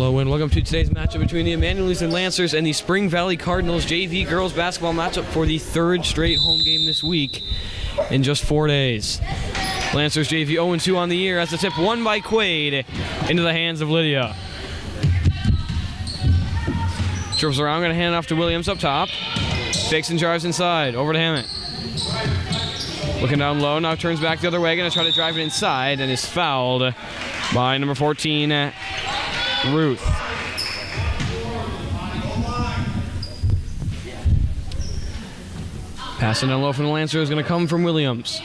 Hello and welcome to today's matchup between the Immanuel Lutheran Lancers and the Spring Valley Cardinals JV girls basketball matchup for the third straight home game this week in just 4 days. Lancers JV 0-2 on the year as the tip won by Quaid into the hands of Lydia. Dribbles around, going to hand it off to Williams up top. Fakes and drives inside, over to Hammett. Looking down low, now turns back the other way, going to try to drive it inside and is fouled by number 14, Ruth. Passing down low from the Lancer is going to come from Williams.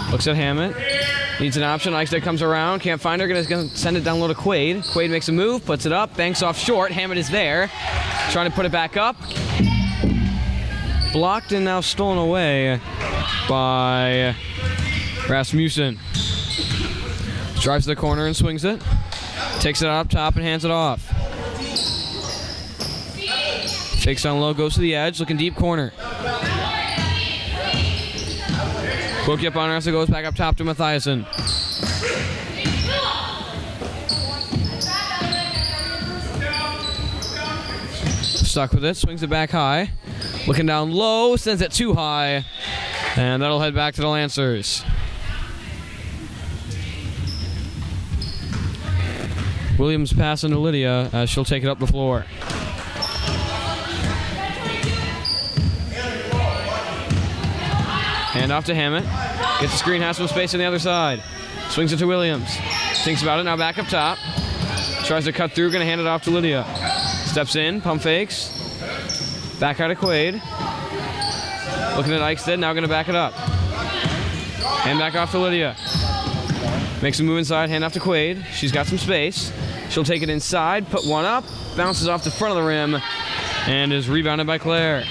Looks at Hammett. Needs an option. Eichstead comes around. Can't find her. Going to send it down low to Quaid. Quaid makes a move. Puts it up. Banks off short. Hammett is there. Trying to put it back up. Blocked and now stolen away by Rasmussen. Drives to the corner and swings it. Takes it up top and hands it off. Fakes down low. Goes to the edge. Looking deep corner. Bookie up on her as it goes back up top to Mathiasen. Stuck with it, swings it back high. Looking down low, sends it too high. And that'll head back to the Lancers. Williams passing to Lydia as she'll take it up the floor. Hand off to Hammett. Gets the screen, has some space on the other side. Swings it to Williams. Thinks about it, now back up top. Tries to cut through, gonna hand it off to Lydia. Steps in, pump fakes. Back out of Quaid. Looking at Eichstead, now gonna back it up. Hand back off to Lydia. Makes a move inside, hand off to Quaid. She's got some space. She'll take it inside, put one up, bounces off the front of the rim, and is rebounded by Claire.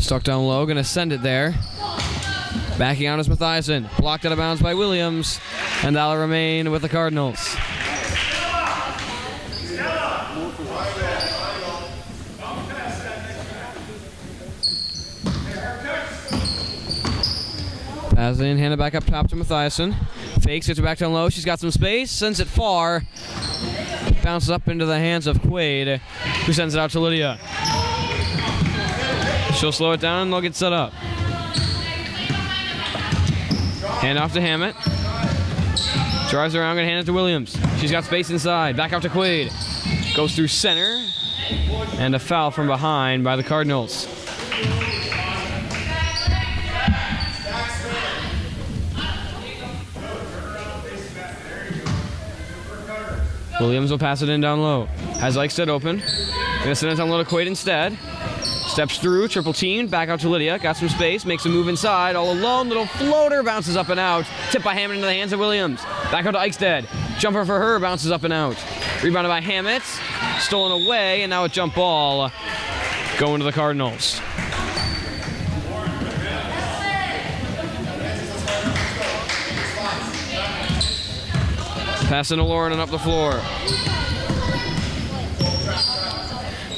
Stuck down low, gonna send it there. Backing out is Mathiasen. Blocked out of bounds by Williams, and that'll remain with the Cardinals. Pass in, hand it back up top to Mathiasen. Fakes, gets it back down low. She's got some space, sends it far. Bounces up into the hands of Quaid, who sends it out to Lydia. She'll slow it down and they'll get set up. Hand off to Hammett. Drives around, gonna hand it to Williams. She's got space inside. Back out to Quaid. Goes through center. And a foul from behind by the Cardinals. Williams will pass it in down low. Has Eichstead open. Gonna send it down low to Quaid instead. Steps through, triple teamed, back out to Lydia. Got some space, makes a move inside, all alone. Little floater, bounces up and out. Tipped by Hammett into the hands of Williams. Back out to Eichstead. Jumper for her, bounces up and out. Rebounded by Hammett. Stolen away, and now a jump ball going to the Cardinals. Passing to Lauren and up the floor.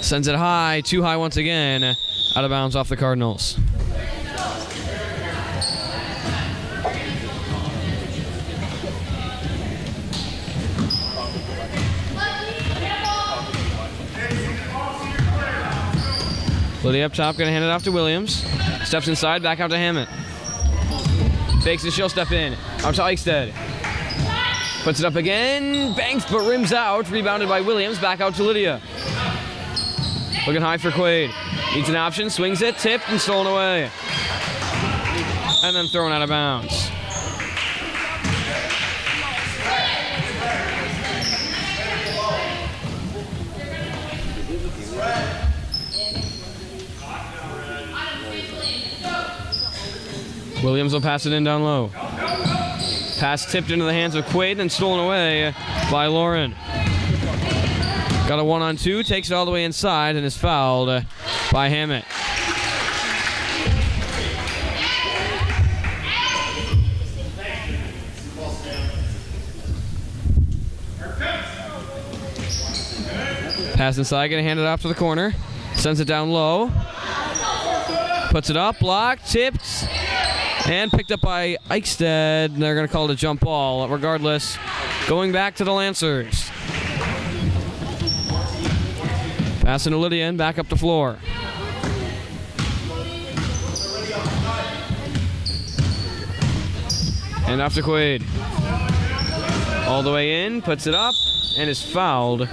Sends it high, too high once again. Out of bounds off the Cardinals. Lydia up top, gonna hand it off to Williams. Steps inside, back out to Hammett. Fakes and she'll step in. Out to Eichstead. Puts it up again, banks but rims out. Rebounded by Williams, back out to Lydia. Looking high for Quaid. Needs an option, swings it, tipped and stolen away. And then thrown out of bounds. Williams will pass it in down low. Pass tipped into the hands of Quaid and stolen away by Lauren. Got a 1-on-2, takes it all the way inside and is fouled by Hammett. Pass inside, gonna hand it off to the corner. Sends it down low. Puts it up, blocked, tipped, and picked up by Eichstead. They're going to call it a jump ball. Regardless, going back to the Lancers. Passing to Lydia and back up the floor. And off to Quaid. All the way in, puts it up, and is fouled.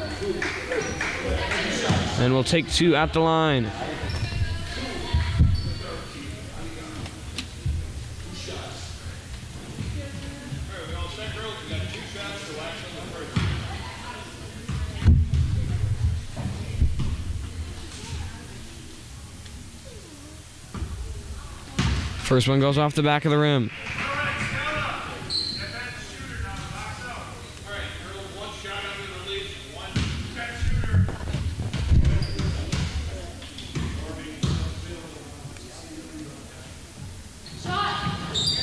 And we'll take 2 at the line. First one goes off the back of the rim.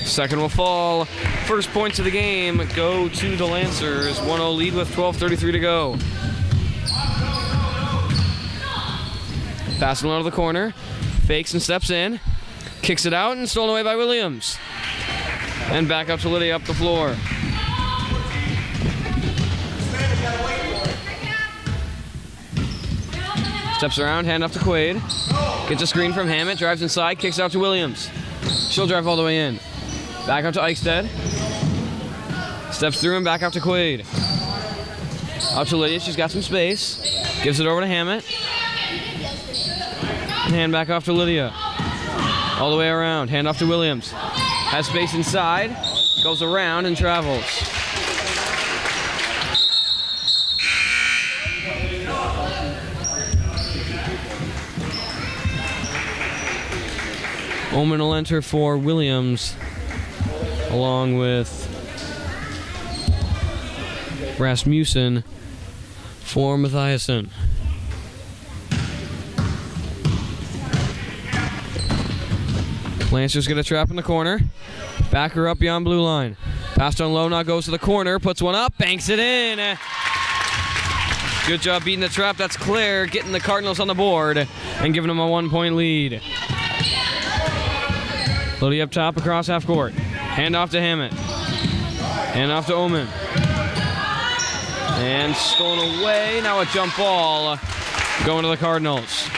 Second will fall. First points of the game go to the Lancers. 1-0 lead with 12:33 to go. Passing low to the corner. Fakes and steps in. Kicks it out and stolen away by Williams. And back up to Lydia up the floor. Steps around, hand off to Quaid. Gets a screen from Hammett, drives inside, kicks out to Williams. She'll drive all the way in. Back up to Eichstead. Steps through and back out to Quaid. Up to Lydia, she's got some space. Gives it over to Hammett. And hand back off to Lydia. All the way around, hand off to Williams. Has space inside, goes around and travels. Omen will enter for Williams, along with Rasmussen for Mathiasen. Lancers get a trap in the corner. Back her up beyond blue line. Passed on low, now goes to the corner, puts one up, banks it in. Good job beating the trap. That's Claire getting the Cardinals on the board and giving them a 1-point lead. Lydia up top across half court. Hand off to Hammett. Hand off to Omen. And stolen away. Now a jump ball going to the Cardinals.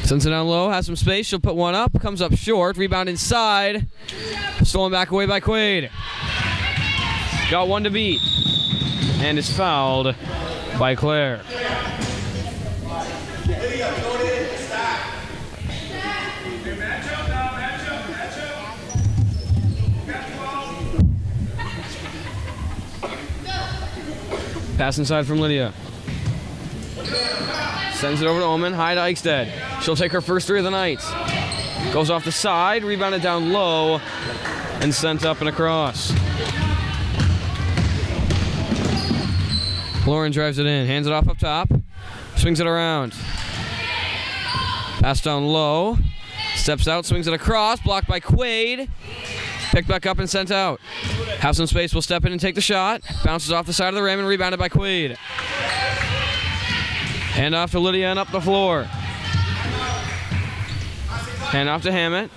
Sends it down low, has some space. She'll put one up, comes up short. Rebound inside. Stolen back away by Quaid. Got one to beat. And is fouled by Claire. Pass inside from Lydia. Sends it over to Omen, high to Eichstead. She'll take her first 3 of the night. Goes off the side, rebounded down low, and sent up and across. Lauren drives it in, hands it off up top, swings it around. Pass down low, steps out, swings it across, blocked by Quaid. Picked back up and sent out. Have some space, will step in and take the shot. Bounces off the side of the rim and rebounded by Quaid. Hand off to Lydia and up the floor. Hand off to Hammett.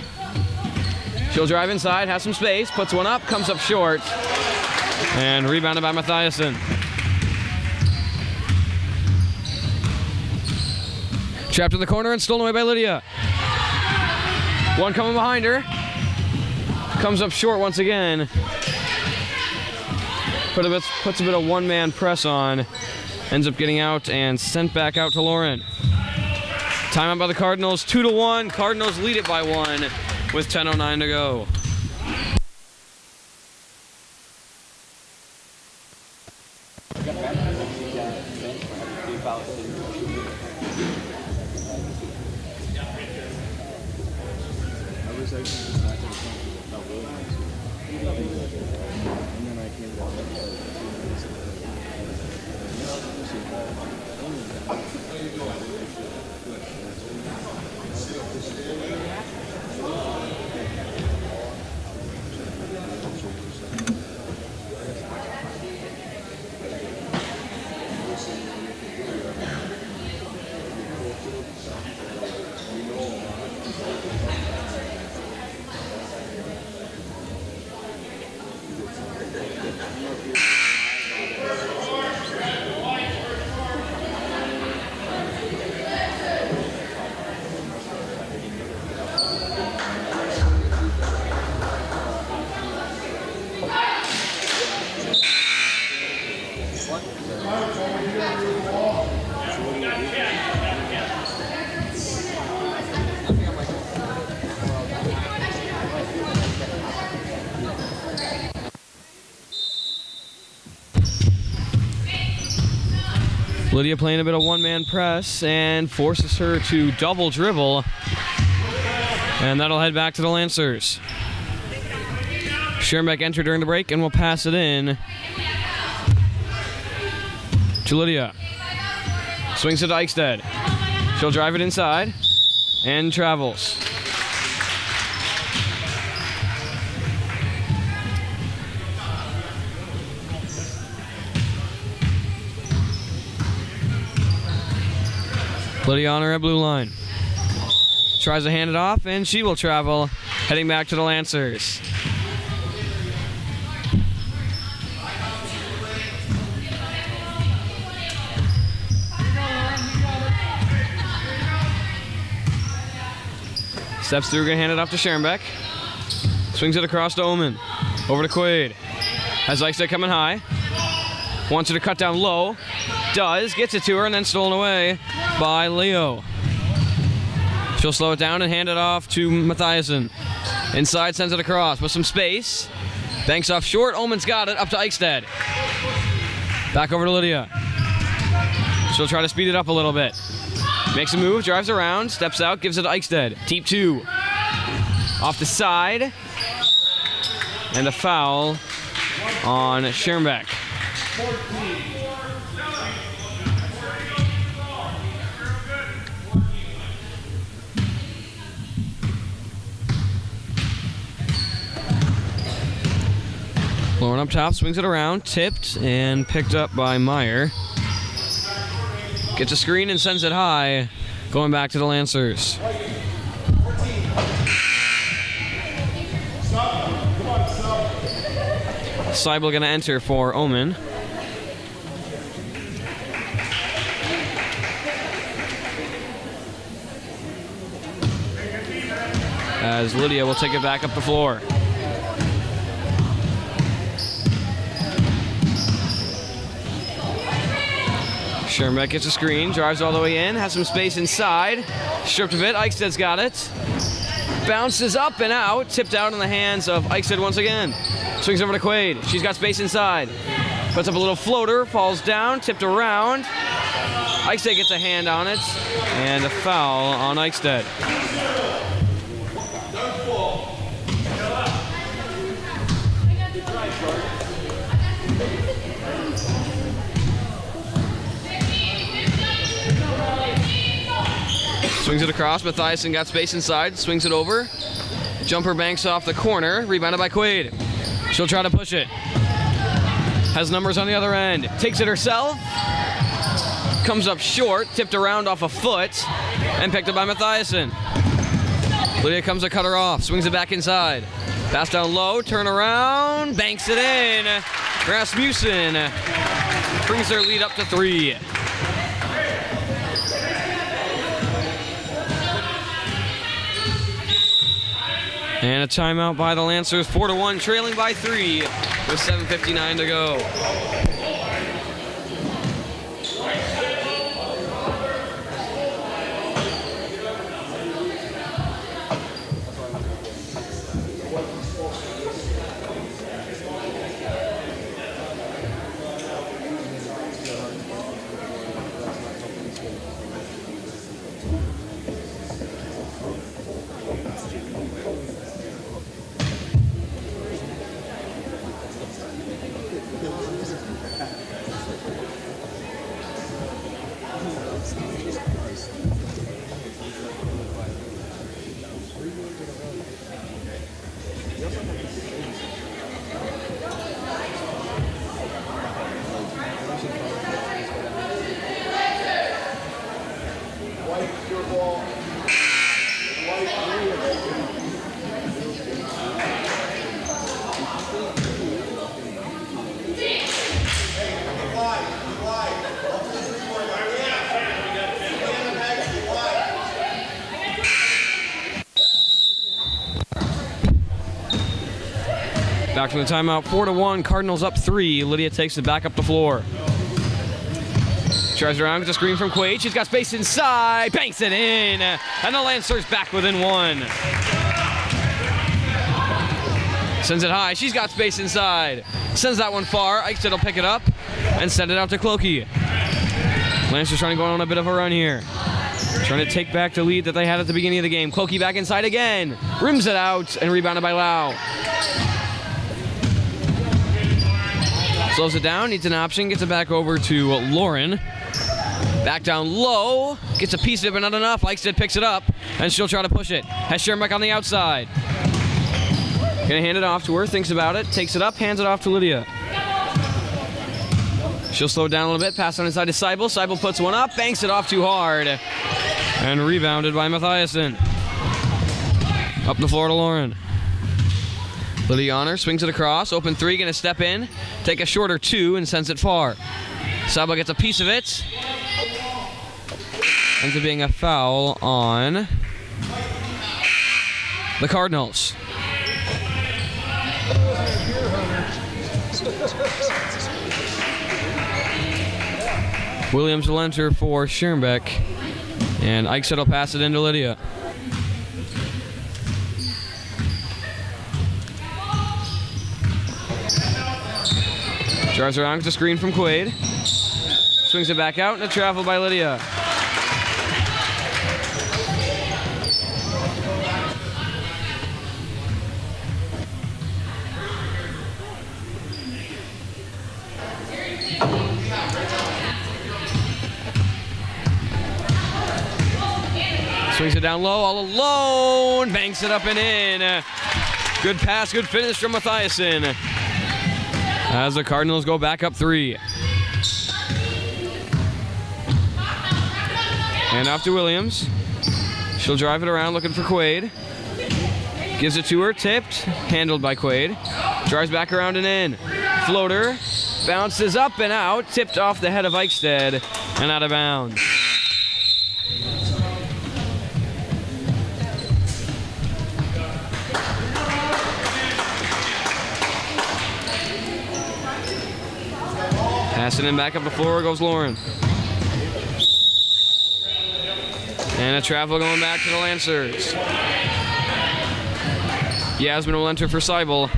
She'll drive inside, has some space, puts one up, comes up short, and rebounded by Mathiasen. Trapped in the corner and stolen away by Lydia. One coming behind her. Comes up short once again. Puts a bit of one-man press on. Ends up getting out and sent back out to Lauren. Timeout by the Cardinals, 2-1. Cardinals lead it by 1 with 10:09 to go. Lydia playing a bit of one-man press and forces her to double dribble. And that'll head back to the Lancers. Schoenbeck entered during the break and will pass it in to Lydia. Swings it to Eichstead. She'll drive it inside and travels. Lydia on her red blue line. Tries to hand it off, and she will travel, heading back to the Lancers. Steps through, gonna hand it off to Schoenbeck. Swings it across to Omen. Over to Quaid. Has Eichstead coming high. Wants her to cut down low. Does. Gets it to her and then stolen away by Leo. She'll slow it down and hand it off to Mathiasen. Inside, sends it across with some space. Banks off short. Omen's got it. Up to Eichstead. Back over to Lydia. She'll try to speed it up a little bit. Makes a move, drives around, steps out, gives it to Eichstead. Deep two. Off the side. And a foul on Schoenbeck. Lauren up top, swings it around, tipped and picked up by Meyer. Gets a screen and sends it high, going back to the Lancers. Seibel going to enter for Omen. As Lydia will take it back up the floor. Schoenbeck gets a screen, drives all the way in, has some space inside. Stripped of it, Eichsted's got it. Bounces up and out, tipped out in the hands of Eichstead once again. Swings over to Quaid, she's got space inside. Puts up a little floater, falls down, tipped around. Eichstead gets a hand on it, and a foul on Eichstead. Swings it across. Mathiasen got space inside. Swings it over. Jumper banks off the corner. Rebounded by Quaid. She'll try to push it. Has numbers on the other end. Takes it herself. Comes up short. Tipped around off a foot. And picked up by Mathiasen. Lydia comes to cut her off. Swings it back inside. Pass down low. Turn around. Banks it in. Rasmussen brings their lead up to 3. And a timeout by the Lancers, 4-1, trailing by 3 with 7:59 to go. Back from the timeout, 4-1. Cardinals up 3. Lydia takes it back up the floor. Tries around, gets a screen from Quaid. She's got space inside, banks it in, and the Lancers back within 1. Sends it high, she's got space inside. Sends that one far, Eichstead will pick it up and send it out to Clokey. Lancers trying to go on a bit of a run here. Trying to take back the lead that they had at the beginning of the game. Clokey back inside again, rims it out, and rebounded by Lau. Slows it down, needs an option, gets it back over to Lauren. Back down low, gets a piece of it, but not enough. Eichstead picks it up, and she'll try to push it. Has Schoenbeck on the outside. Gonna hand it off to her, thinks about it, takes it up, hands it off to Lydia. She'll slow it down a little bit, pass on inside to Seibel. Seibel puts one up, banks it off too hard, and rebounded by Mathiasen. Up the floor to Lauren. Lydia on her, swings it across, open 3, gonna step in, take a shorter 2, and sends it far. Seibel gets a piece of it. Ends up being a foul on the Cardinals. Williams will enter for Schoenbeck, and Eichstead will pass it into Lydia. Drives around, gets a screen from Quaid. Swings it back out, and a travel by Lydia. Swings it down low, all alone. Banks it up and in. Good pass, good finish from Mathiasen. As the Cardinals go back up 3. And off to Williams. She'll drive it around looking for Quaid. Gives it to her, tipped, handled by Quaid. Drives back around and in. Floater, bounces up and out, tipped off the head of Eichstead and out of bounds. Passing in back up the floor goes Lauren. And a travel going back to the Lancers. Yasmin will enter for Seibel.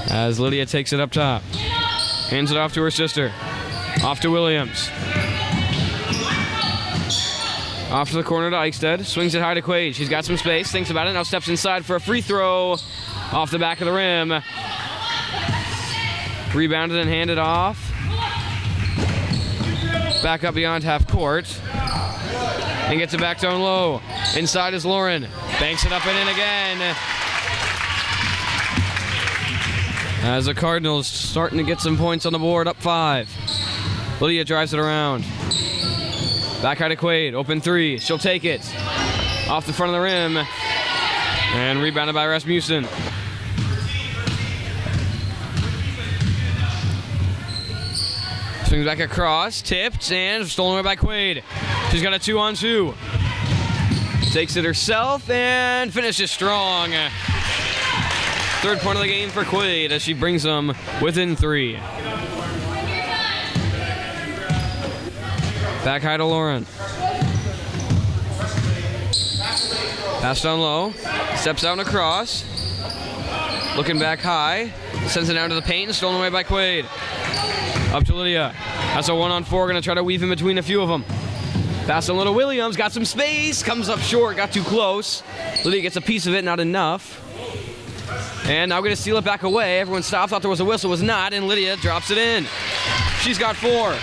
As Lydia takes it up top. Hands it off to her sister. Off to Williams. Off to the corner to Eichstead. Swings it high to Quaid. She's got some space. Thinks about it. Now steps inside for a free throw. Off the back of the rim. Rebounded and handed off. Back up beyond half court. And gets it back down low. Inside is Lauren. Banks it up and in again. As the Cardinals starting to get some points on the board. Up 5. Lydia drives it around. Back high to Quaid, open 3, she'll take it. Off the front of the rim, and rebounded by Rasmussen. Swings back across, tipped, and stolen away by Quaid. She's got a 2-on-2. Takes it herself, and finishes strong. Third point of the game for Quaid as she brings them within 3. Back high to Lauren. Pass down low. Steps out and across. Looking back high. Sends it down to the paint and stolen away by Quaid. Up to Lydia. That's a 1-on-4. Going to try to weave in between a few of them. Pass on little Williams. Got some space. Comes up short. Got too close. Lydia gets a piece of it. Not enough. And now going to steal it back away. Everyone stopped. Thought there was a whistle. Was not. And Lydia drops it in. She's got 4.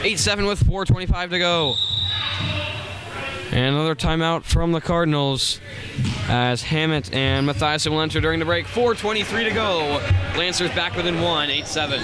8-7 with 4:25 to go. And another timeout from the Cardinals as Hammett and Mathiasen will enter during the break. 4:23 to go. Lancers back within 1, 8-7.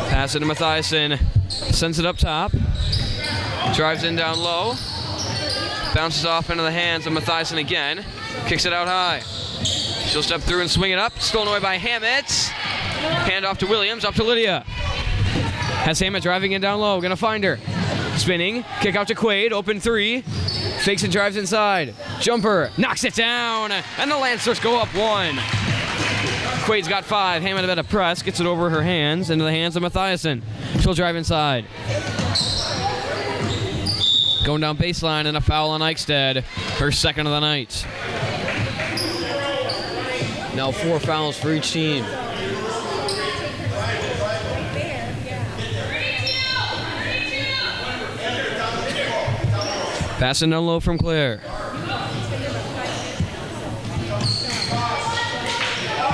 Pass it to Mathiasen. Sends it up top. Drives in down low. Bounces off into the hands of Mathiasen again. Kicks it out high. She'll step through and swing it up. Stolen away by Hammett. Hand off to Williams. Up to Lydia. Has Hammett driving in down low. Gonna find her. Spinning. Kick out to Quaid. Open three. Fakes and drives inside. Jumper. Knocks it down. And the Lancers go up one. Quaid's got 5. Hammett at a press. Gets it over her hands. Into the hands of Mathiasen. She'll drive inside. Going down baseline and a foul on Eichstead. Her second of the night. Now 4 fouls for each team. Passing down low from Claire.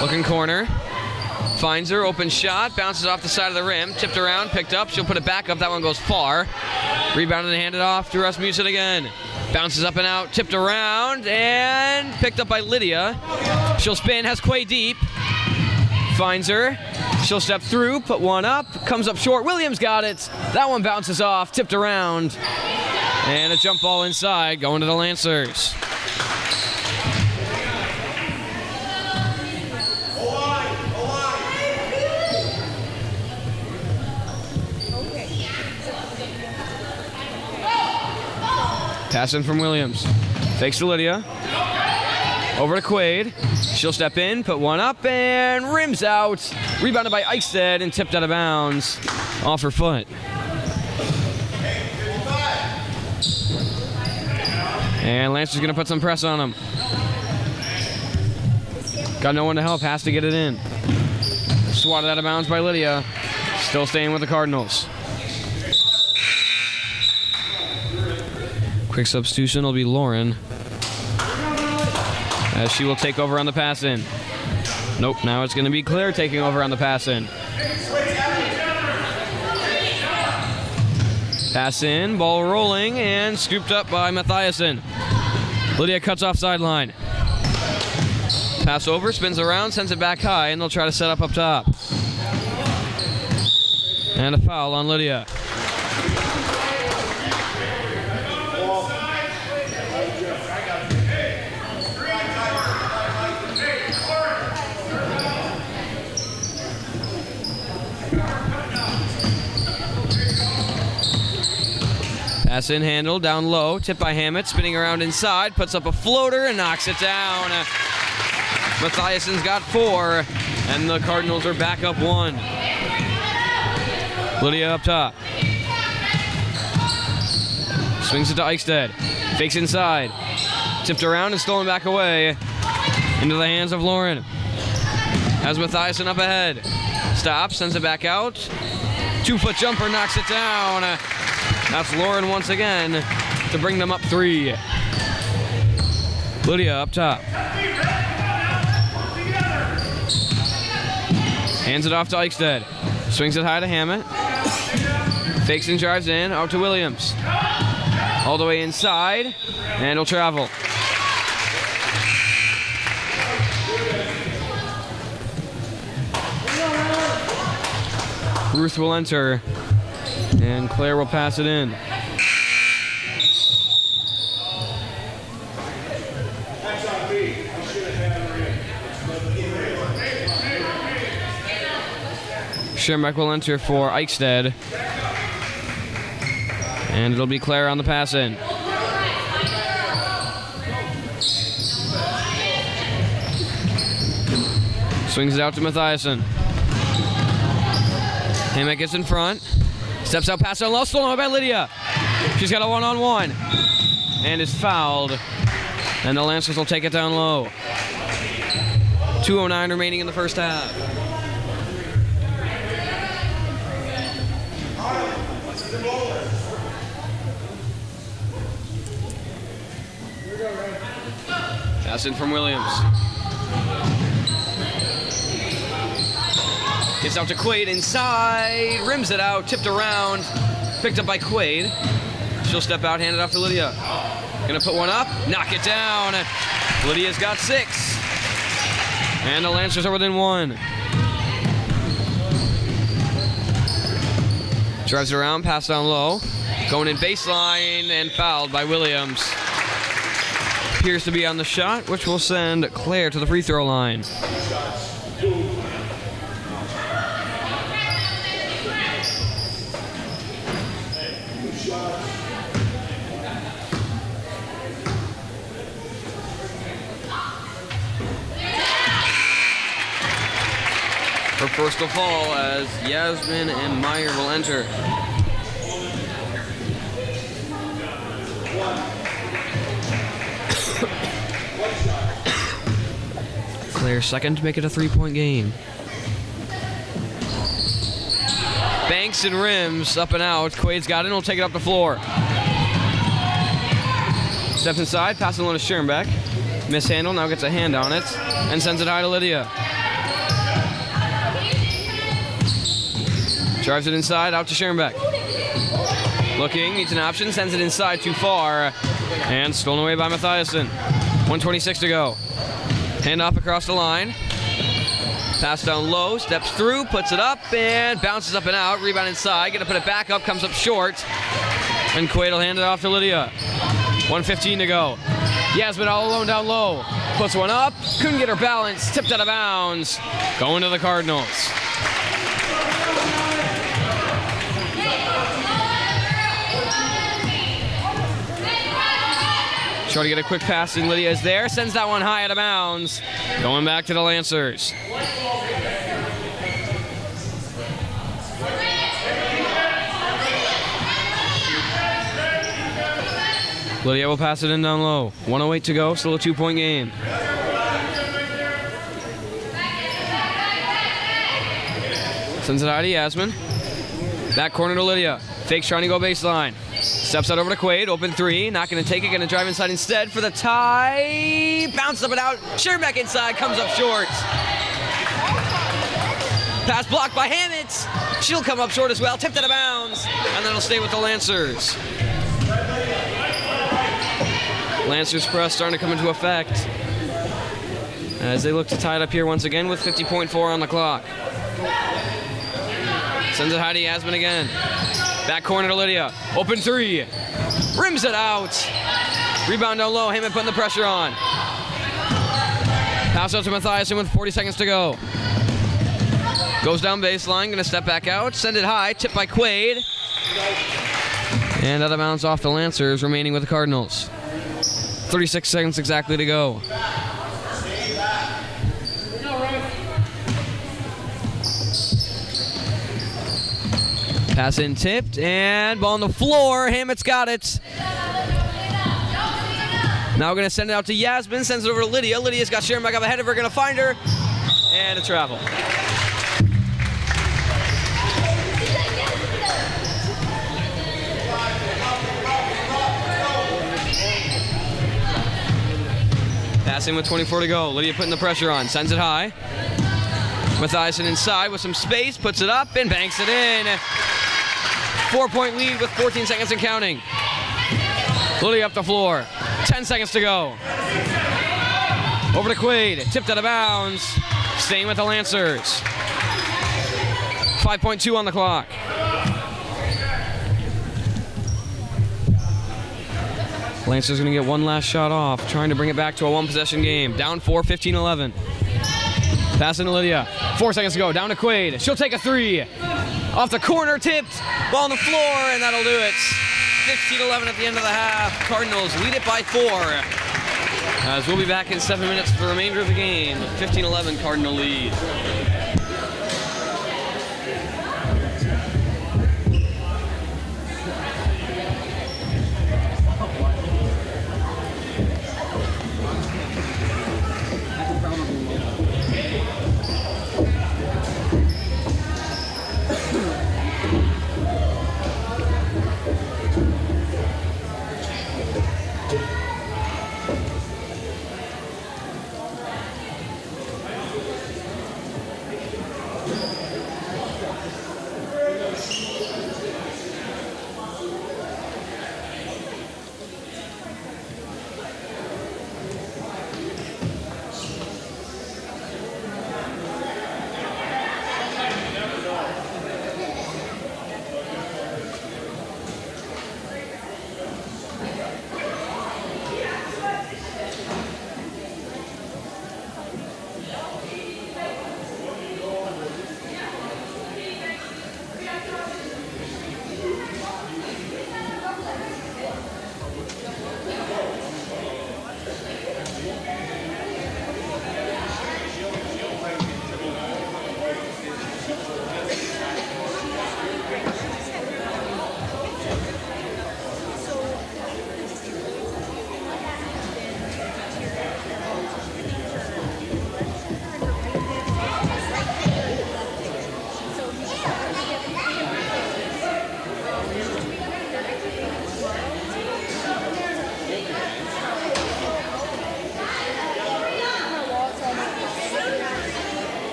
Looking corner. Finds her, open shot, bounces off the side of the rim, tipped around, picked up, she'll put it back up, that one goes far. Rebounded and handed off to Rasmussen again. Bounces up and out, tipped around, and picked up by Lydia. She'll spin, has Quay deep. Finds her, she'll step through, put one up, comes up short, Williams got it. That one bounces off, tipped around, and a jump ball inside, going to the Lancers. Passing from Williams. Fakes to Lydia. Over to Quaid. She'll step in, put one up, and rims out. Rebounded by Eichstead and tipped out of bounds off her foot. And Lancer's going to put some press on him. Got no one to help, has to get it in. Swatted out of bounds by Lydia. Still staying with the Cardinals. Quick substitution will be Lauren, as she will take over on the pass in. Nope, now it's going to be Claire taking over on the pass in. Pass in, ball rolling, and scooped up by Mathiasen. Lydia cuts off sideline. Pass over, spins around, sends it back high, and they'll try to set up top. And a foul on Lydia. Pass in handle, down low, tipped by Hammett, spinning around inside, puts up a floater and knocks it down. Mathiasen's got 4, and the Cardinals are back up 1. Lydia up top. Swings it to Eichstead. Fakes inside. Tipped around and stolen back away into the hands of Lauren. Has Mathiasen up ahead. Stops, sends it back out. 2-foot jumper knocks it down. That's Lauren once again to bring them up 3. Lydia up top. Hands it off to Eichstead. Swings it high to Hammett. Fakes and drives in, out to Williams. All the way inside, and he'll travel. Ruth will enter, and Claire will pass it in. Schirmeck will enter for Eichstead. And it'll be Claire on the pass in. Swings it out to Mathiasen. Hammett gets in front. Steps out, pass down low, stolen by Lydia. She's got a one-on-one. And is fouled. And the Lancers will take it down low. 2:09 remaining in the first half. Pass in from Williams. Gets out to Quaid inside, rims it out, tipped around, picked up by Quaid. She'll step out, hand it off to Lydia. Gonna put one up, knock it down. Lydia's got 6. And the Lancers are within 1. Drives it around, pass down low. Going in baseline and fouled by Williams. Appears to be on the shot, which will send Claire to the free throw line. Her first to fall as Yasmin and Meyer will enter. Claire's second to make it a 3-point game. Banks and rims, up and out. Quaid's got it and will take it up the floor. Steps inside, passing low to Schoenbeck. Mishandle, now gets a hand on it and sends it high to Lydia. Drives it inside, out to Schoenbeck. Looking, needs an option, sends it inside too far, and stolen away by Mathiasen. 1:26 to go. Hand off across the line. Pass down low, steps through, puts it up, and bounces up and out. Rebound inside, gonna put it back up, comes up short. And Quaid will hand it off to Lydia. 1:15 to go. Yasmin all alone down low. Puts one up, couldn't get her balance, tipped out of bounds. Going to the Cardinals. Try to get a quick pass, and Lydia is there. Sends that one high out of bounds. Going back to the Lancers. Lydia will pass it in down low. 1:08 to go, still a 2-point game. Sends it high to Yasmin. Back corner to Lydia. Fakes trying to go baseline. Steps out over to Quaid, open 3, not going to take it, going to drive inside instead for the tie. Bounce up and out, Schoenbeck inside, comes up short. Pass blocked by Hammett. She'll come up short as well, tipped out of bounds, and then it'll stay with the Lancers. Lancers press starting to come into effect as they look to tie it up here once again with 50.4 on the clock. Sends it high to Yasmin again. Back corner to Lydia. Open 3. Rims it out. Rebound down low. Hammett putting the pressure on. Pass out to Mathiasen with 40 seconds to go. Goes down baseline. Going to step back out. Send it high. Tipped by Quaid. And out of bounds off the Lancers, remaining with the Cardinals. 36 seconds exactly to go. Pass in tipped, and ball on the floor. Hammett's got it. Now we're going to send it out to Yasmin. Sends it over to Lydia. Lydia's got Schoenbeck up ahead of her. Going to find her. And a travel. Passing with 24 to go. Lydia putting the pressure on. Sends it high. Mathiasen inside with some space. Puts it up and banks it in. 4-point lead with 14 seconds and counting. Lydia up the floor. 10 seconds to go. Over to Quaid. Tipped out of bounds. Staying with the Lancers. 5.2 on the clock. Lancers going to get one last shot off, trying to bring it back to a one-possession game. Down 4, 15-11. Passing to Lydia. 4 seconds to go. Down to Quaid. She'll take a 3. Off the corner, tipped. Ball on the floor, and that'll do it. 15-11 at the end of the half. Cardinals lead it by 4. As we'll be back in 7 minutes for the remainder of the game. 15-11 Cardinal lead.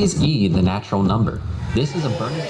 Is E the natural number? This is a burning...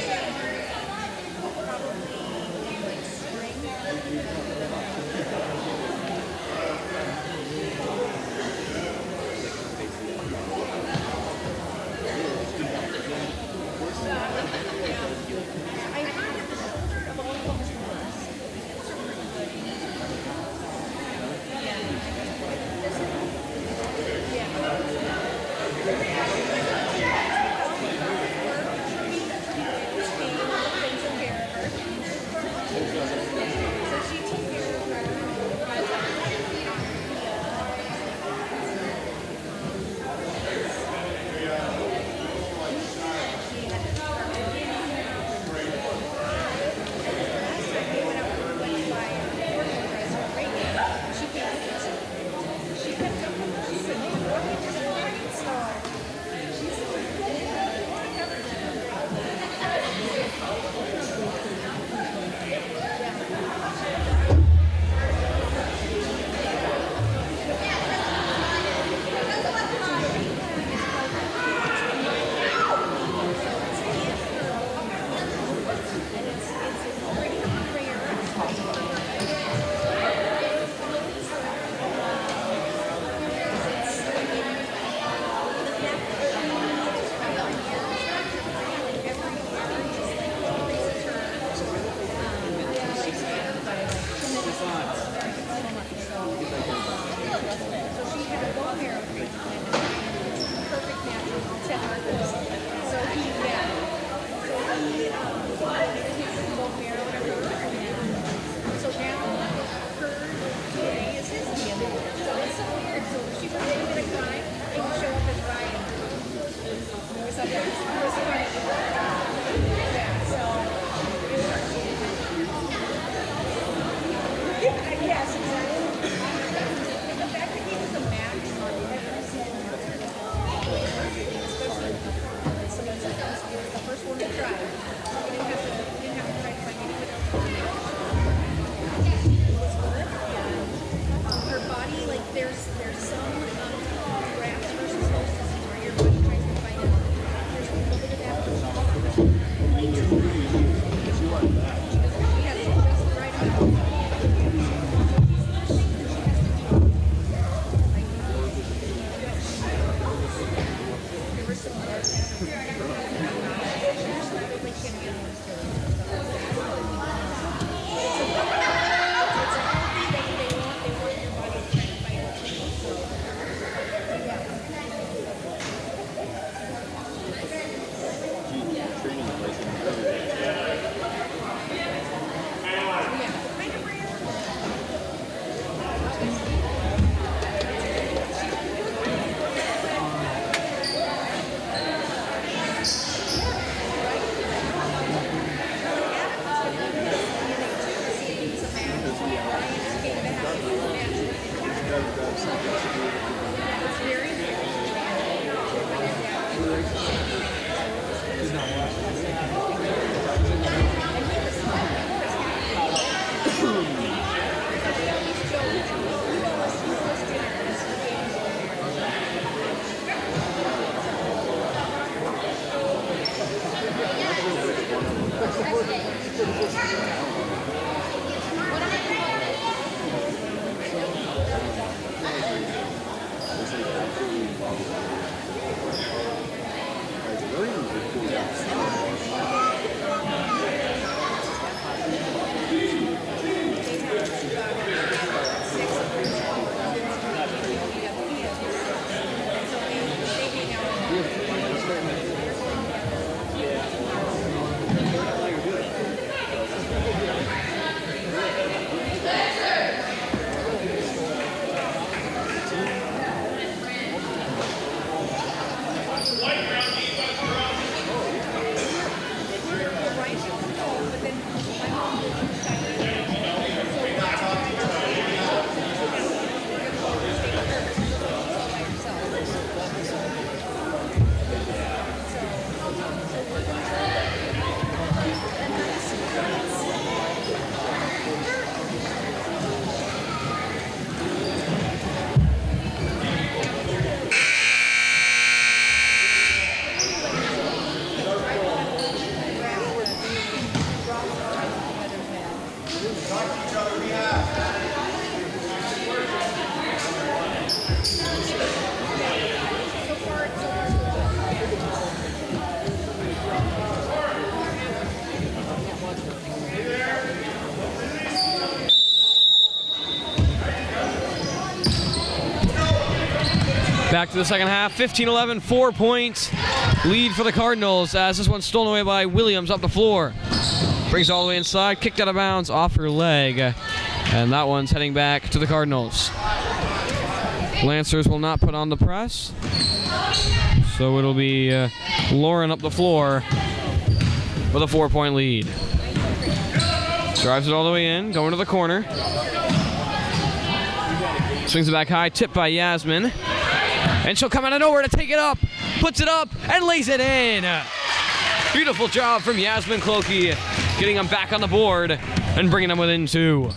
Back to the second half, 15-11, 4-point lead for the Cardinals as this one's stolen away by Williams up the floor. Brings it all the way inside, kicked out of bounds off her leg, and that one's heading back to the Cardinals. Lancers will not put on the press, so it'll be Lauren up the floor with a 4-point lead. Drives it all the way in, going to the corner. Swings it back high, tipped by Yasmin. And she'll come out of nowhere to take it up, puts it up, and lays it in. Beautiful job from Yasmin Clokey, getting them back on the board and bringing them within 2.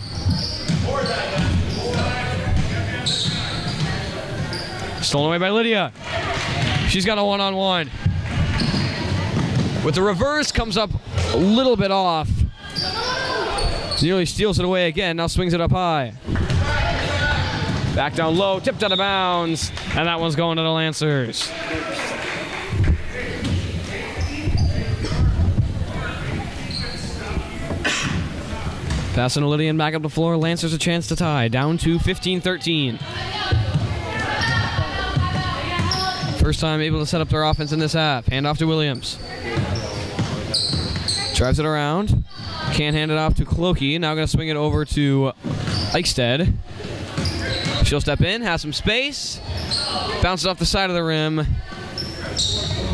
Stolen away by Lydia. She's got a one-on-one. With the reverse, comes up a little bit off. Nearly steals it away again, now swings it up high. Back down low, tipped out of bounds, and that one's going to the Lancers. Passing to Lydia and back up the floor. Lancers a chance to tie, down to 15-13. First time able to set up their offense in this half. Hand off to Williams. Drives it around. Can't hand it off to Clokey. Now going to swing it over to Eichstead. She'll step in, has some space, bounces off the side of the rim,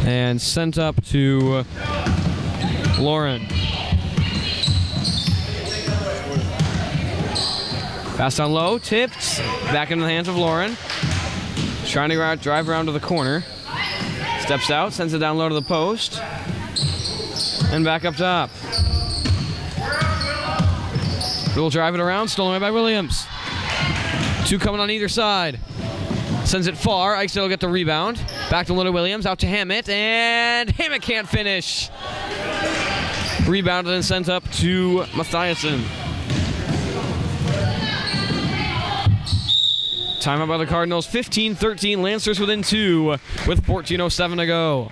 and sent up to Lauren. Pass down low, tipped, back into the hands of Lauren. Trying to drive around to the corner. Steps out, sends it down low to the post, and back up top. We'll drive it around, stolen away by Williams. 2 coming on either side. Sends it far. Eichstead will get the rebound. Back to Linda Williams. Out to Hammett. And Hammett can't finish. Rebounded and sent up to Mathiasen. Timeout by the Cardinals. 15-13. Lancers within 2 with 14:07 to go.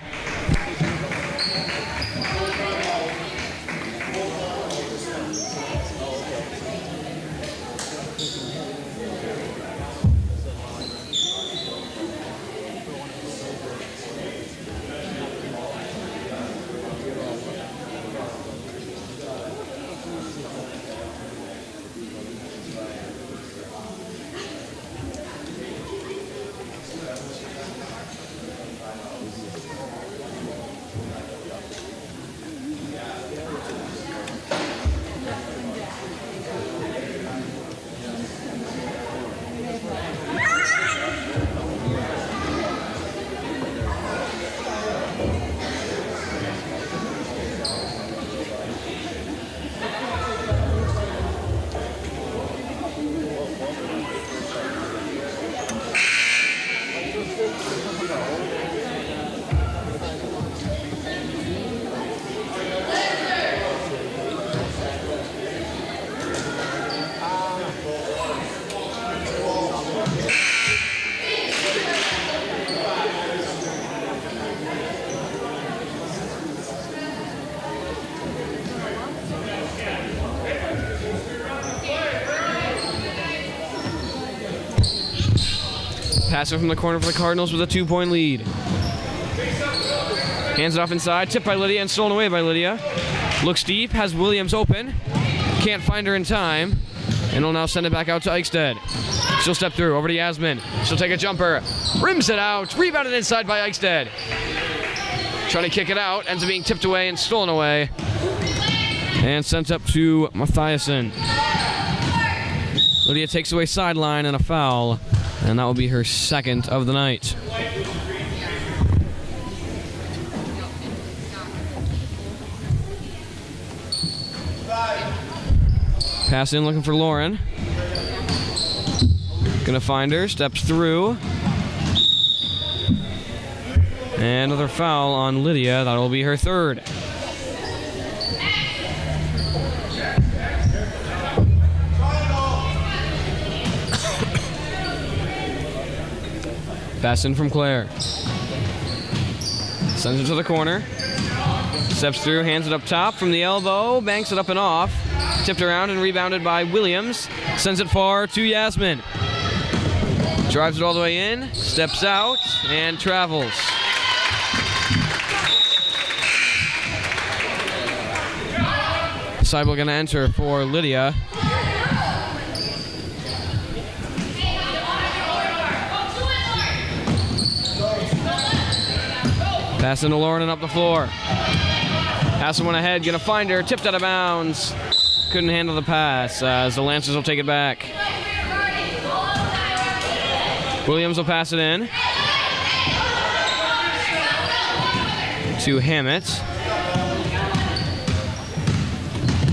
Passing from the corner for the Cardinals with a 2-point lead. Hands it off inside, tipped by Lydia and stolen away by Lydia. Looks deep, has Williams open. Can't find her in time. And will now send it back out to Eichstead. She'll step through, over to Yasmin. She'll take a jumper, rims it out, rebounded inside by Eichstead. Trying to kick it out, ends up being tipped away and stolen away. And sent up to Mathiasen. Lydia takes away sideline and a foul. And that will be her second of the night. Pass in looking for Lauren. Gonna find her, steps through. And another foul on Lydia, that'll be her third. Pass in from Claire. Sends it to the corner. Steps through, hands it up top from the elbow, banks it up and off. Tipped around and rebounded by Williams. Sends it far to Yasmin. Drives it all the way in, steps out, and travels. Seibel going to enter for Lydia. Passing to Lauren and up the floor. Has one ahead, gonna find her, tipped out of bounds. Couldn't handle the pass as the Lancers will take it back. Williams will pass it in to Hammett.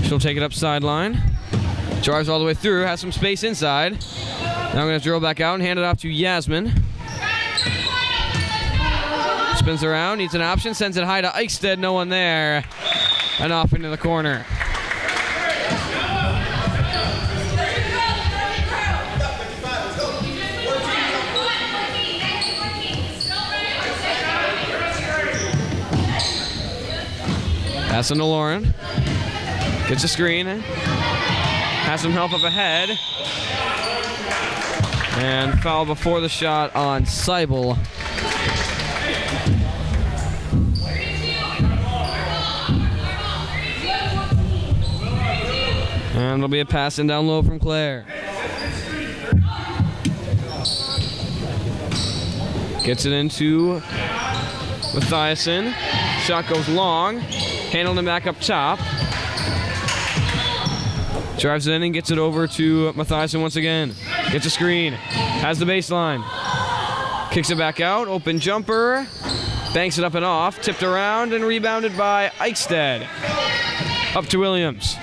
She'll take it up sideline. Drives all the way through, has some space inside. Now I'm gonna drill back out and hand it off to Yasmin. Spins around, needs an option, sends it high to Eichstead, no one there. And off into the corner. Passing to Lauren. Gets a screen. Has some help up ahead. And foul before the shot on Seibel. And it'll be a pass in down low from Claire. Gets it into Mathiasen. Shot goes long. Handled him back up top. Drives it in and gets it over to Mathiasen once again. Gets a screen. Has the baseline. Kicks it back out. Open jumper. Banks it up and off. Tipped around and rebounded by Eichstead. Up to Williams.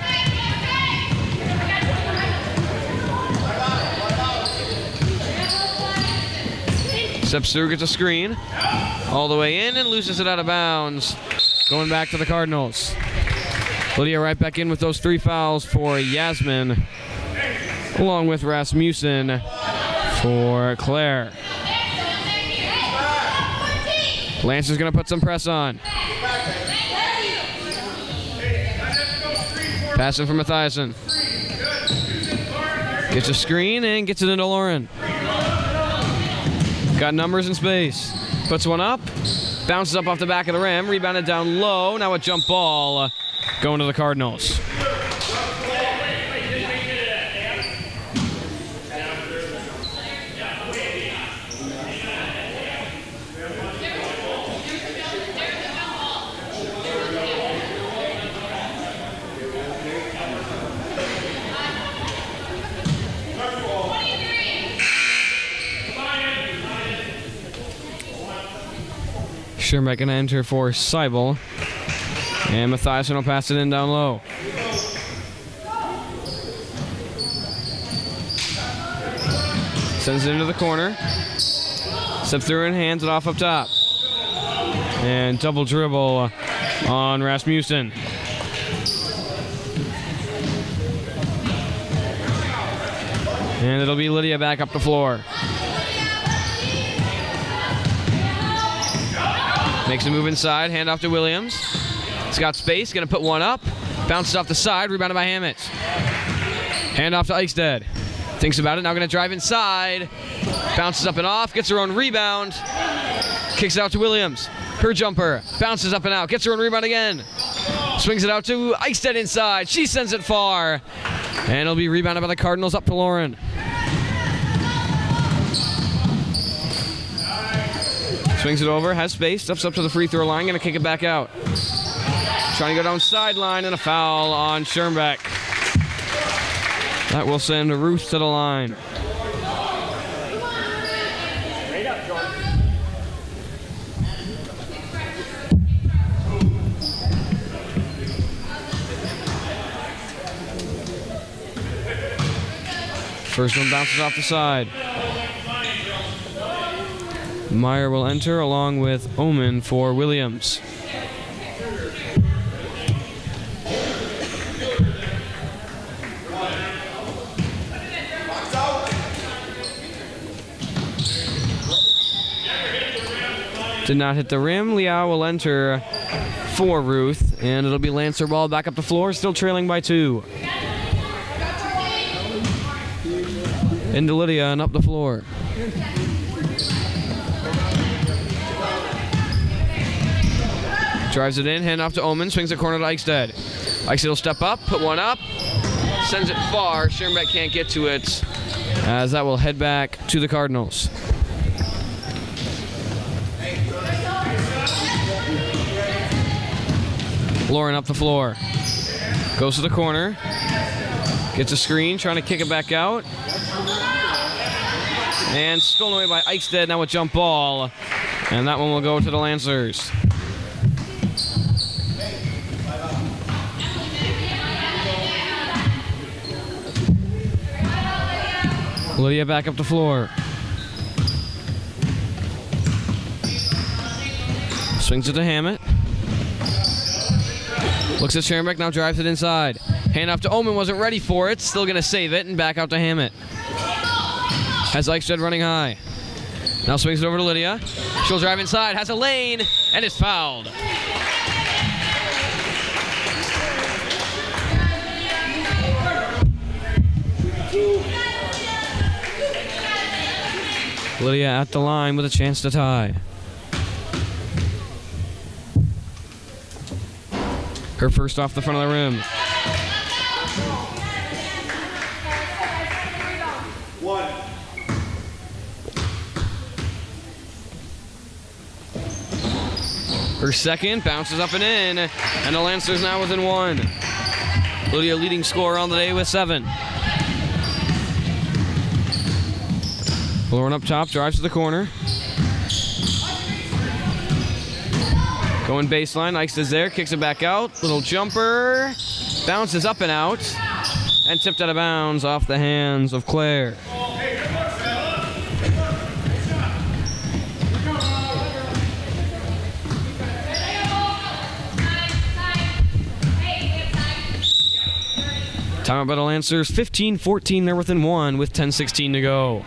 Steps through, gets a screen. All the way in and loses it out of bounds. Going back to the Cardinals. Lydia right back in with those 3 fouls for Yasmin. Along with Rasmussen for Claire. Lancers going to put some press on. Passing from Mathiasen. Gets a screen and gets it into Lauren. Got numbers in space. Puts one up. Bounces up off the back of the rim. Rebounded down low. Now a jump ball going to the Cardinals. Schirmbeck going to enter for Seibel. And Mathiasen will pass it in down low. Sends it into the corner. Steps through and hands it off up top. And double dribble on Rasmussen. And it'll be Lydia back up the floor. Makes a move inside, hand off to Williams. He's got space, gonna put one up. Bounces off the side, rebounded by Hammett. Hand off to Eichstead. Thinks about it, now gonna drive inside. Bounces up and off, gets her own rebound. Kicks it out to Williams. Her jumper, bounces up and out, gets her own rebound again. Swings it out to Eichstead inside. She sends it far. And it'll be rebounded by the Cardinals up to Lauren. Swings it over, has space, steps up to the free throw line, gonna kick it back out. Trying to go down sideline and a foul on Schirmbeck. That will send Ruth to the line. First one bounces off the side. Meyer will enter along with Omen for Williams. Did not hit the rim. Liao will enter for Ruth, and it'll be Lancer ball back up the floor, still trailing by 2. Into Lydia and up the floor. Drives it in, hand off to Omen, swings the corner to Eichstead. Eichstead will step up, put one up, sends it far. Schoenbeck can't get to it, as that will head back to the Cardinals. Lauren up the floor. Goes to the corner. Gets a screen, trying to kick it back out. And stolen away by Eichstead, now a jump ball. And that one will go to the Lancers. Lydia back up the floor. Swings it to Hammett. Looks at Schoenbeck, now drives it inside. Hand off to Omen, wasn't ready for it. Still going to save it and back out to Hammett. Has Eichstead running high. Now swings it over to Lydia. She'll drive inside, has a lane, and is fouled. Lydia at the line with a chance to tie. Her first off the front of the rim. Her second, bounces up and in, and the Lancers now within 1. Lydia leading scorer on the day with 7. Lauren up top, drives to the corner. Going baseline, Eichsted's there, kicks it back out. Little jumper, bounces up and out, and tipped out of bounds off the hands of Claire. Timeout by the Lancers, 15-14, they're within 1 with 10:16 to go.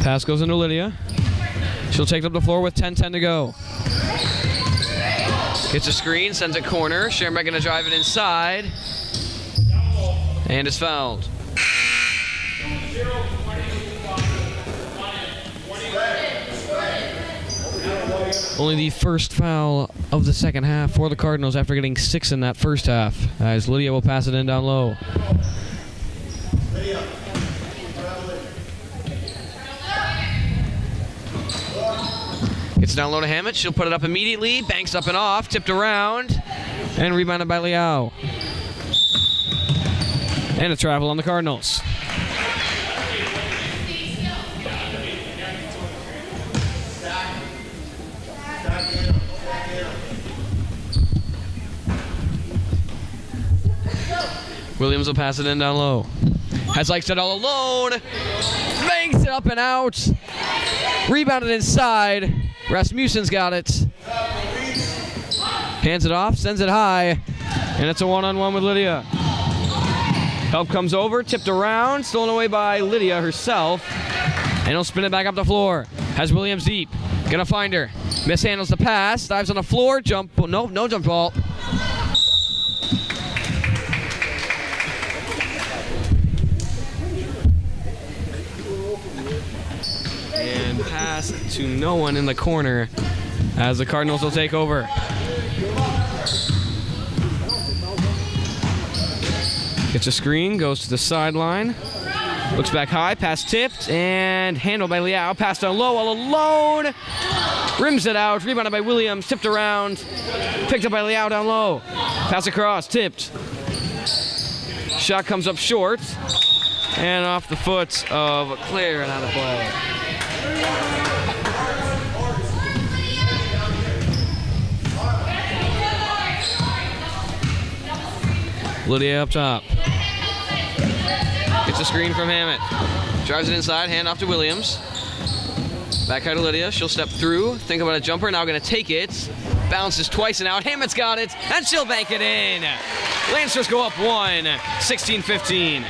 Pass goes into Lydia. She'll take it up the floor with 10:10 to go. Gets a screen, sends it corner. Schoenbeck gonna drive it inside. And is fouled. Only the first foul of the second half for the Cardinals after getting 6 in that first half, as Lydia will pass it in down low. Gets down low to Hammett. She'll put it up immediately. Banks up and off. Tipped around. And rebounded by Liao. And a travel on the Cardinals. Williams will pass it in down low. Has Eichstead all alone. Banks it up and out. Rebounded inside. Rasmussen's got it. Hands it off, sends it high. And it's a one-on-one with Lydia. Help comes over, tipped around, stolen away by Lydia herself. And he'll spin it back up the floor. Has Williams deep. Gonna find her. Mishandles the pass, dives on the floor, jump. No jump ball. to no one in the corner as the Cardinals will take over. Gets a screen, goes to the sideline. Looks back high, pass tipped, and handled by Liao. Passed down low, all alone. Rims it out, rebounded by Williams, tipped around. Picked up by Liao down low. Pass across, tipped. Shot comes up short. And off the foot of Claire and out of play. Lydia up top. Gets a screen from Hammett. Drives it inside, hand off to Williams. Back high to Lydia. She'll step through. Think about a jumper. Now going to take it. Bounces twice and out. Hammett's got it. And she'll bank it in. Lancers go up 1, 16-15.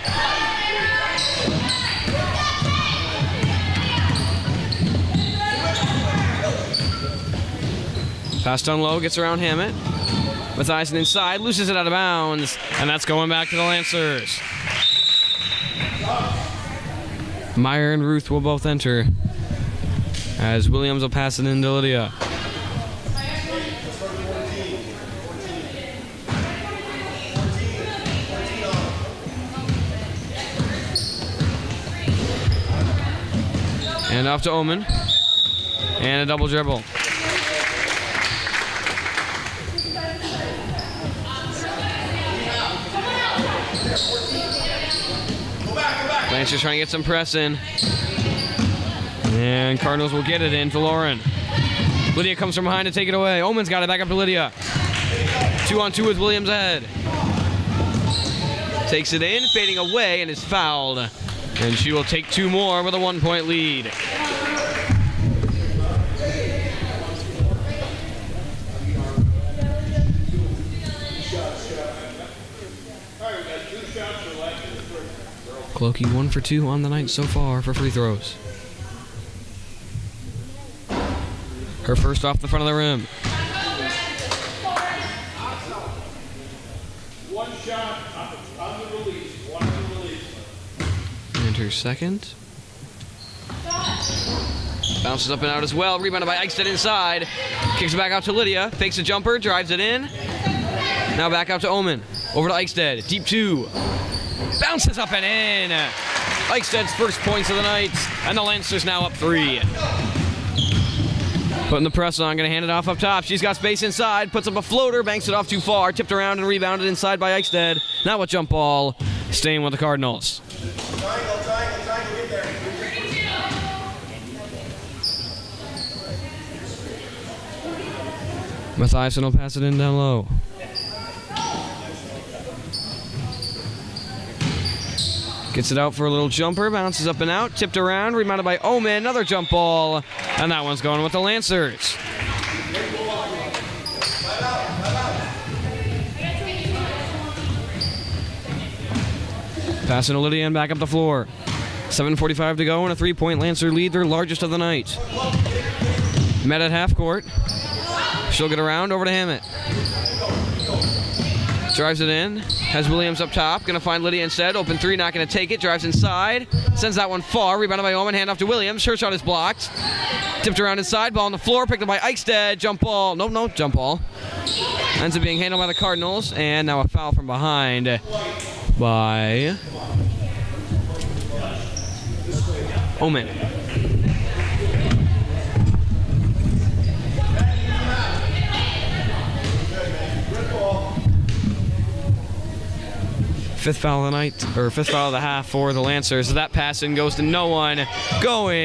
Pass down low. Gets around Hammett. Mathiasen inside. Loses it out of bounds. And that's going back to the Lancers. Meyer and Ruth will both enter as Williams will pass it into Lydia. And off to Omen. And a double dribble. Lancers trying to get some press in. And Cardinals will get it in to Lauren. Lydia comes from behind to take it away. Omen's got it back up to Lydia. 2-on-2 with Williams ahead. Takes it in, fading away, and is fouled. And she will take 2 more with a 1-point lead. Clokey 1 for 2 on the night so far for free throws. Her first off the front of the rim. One shot on the release. One on the release. And her second. Bounces up and out as well. Rebounded by Eichstedt inside. Kicks it back out to Lydia. Fakes a jumper. Drives it in. Now back out to Omen. Over to Eichstedt. Deep 2. Bounces up and in. Eichstedt's first points of the night. And the Lancers now up 3. Putting the press on. Going to hand it off up top. She's got space inside. Puts up a floater. Banks it off too far. Tipped around and rebounded inside by Eichstedt. Now a jump ball. Staying with the Cardinals. Triangle, get there. Mathiasen will pass it in down low. Gets it out for a little jumper, bounces up and out, tipped around, rebounded by Omen, another jump ball, and that one's going with the Lancers. Passing to Lydia and back up the floor. 7:45 to go and a 3-point Lancer lead, their largest of the night. Met at half court. She'll get around over to Hammett. Drives it in. Has Williams up top. Going to find Lydia instead. Open 3, not going to take it. Drives inside. Sends that one far. Rebounded by Omen. Hand off to Williams. Her shot is blocked. Tipped around inside. Ball on the floor. Picked up by Eichstedt. Jump ball. No, jump ball. Ends up being handled by the Cardinals. And now a foul from behind by Omen. Fifth foul of the night, or fifth foul of the half for the Lancers. That passing goes to no one. Gone.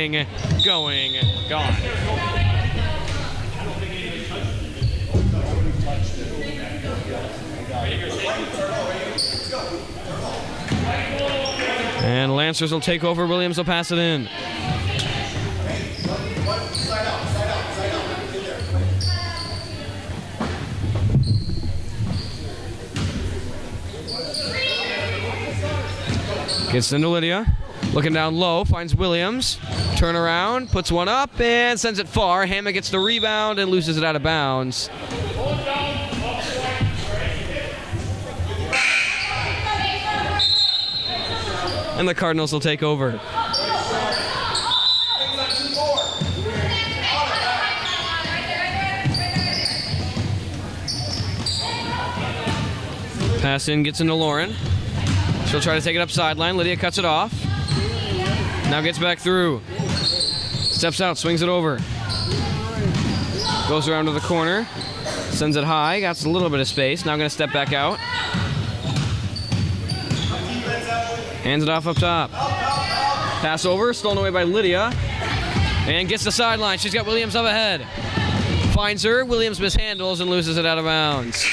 And Lancers will take over. Williams will pass it in. Gets into Lydia. Looking down low, finds Williams. Turn around, puts one up, and sends it far. Hammett gets the rebound and loses it out of bounds. And the Cardinals will take over. Pass in, gets into Lauren. She'll try to take it up sideline. Lydia cuts it off. Now gets back through. Steps out, swings it over. Goes around to the corner. Sends it high, got a little bit of space. Now going to step back out. Hands it off up top. Pass over, stolen away by Lydia. And gets the sideline. She's got Williams up ahead. Finds her, Williams mishandles and loses it out of bounds.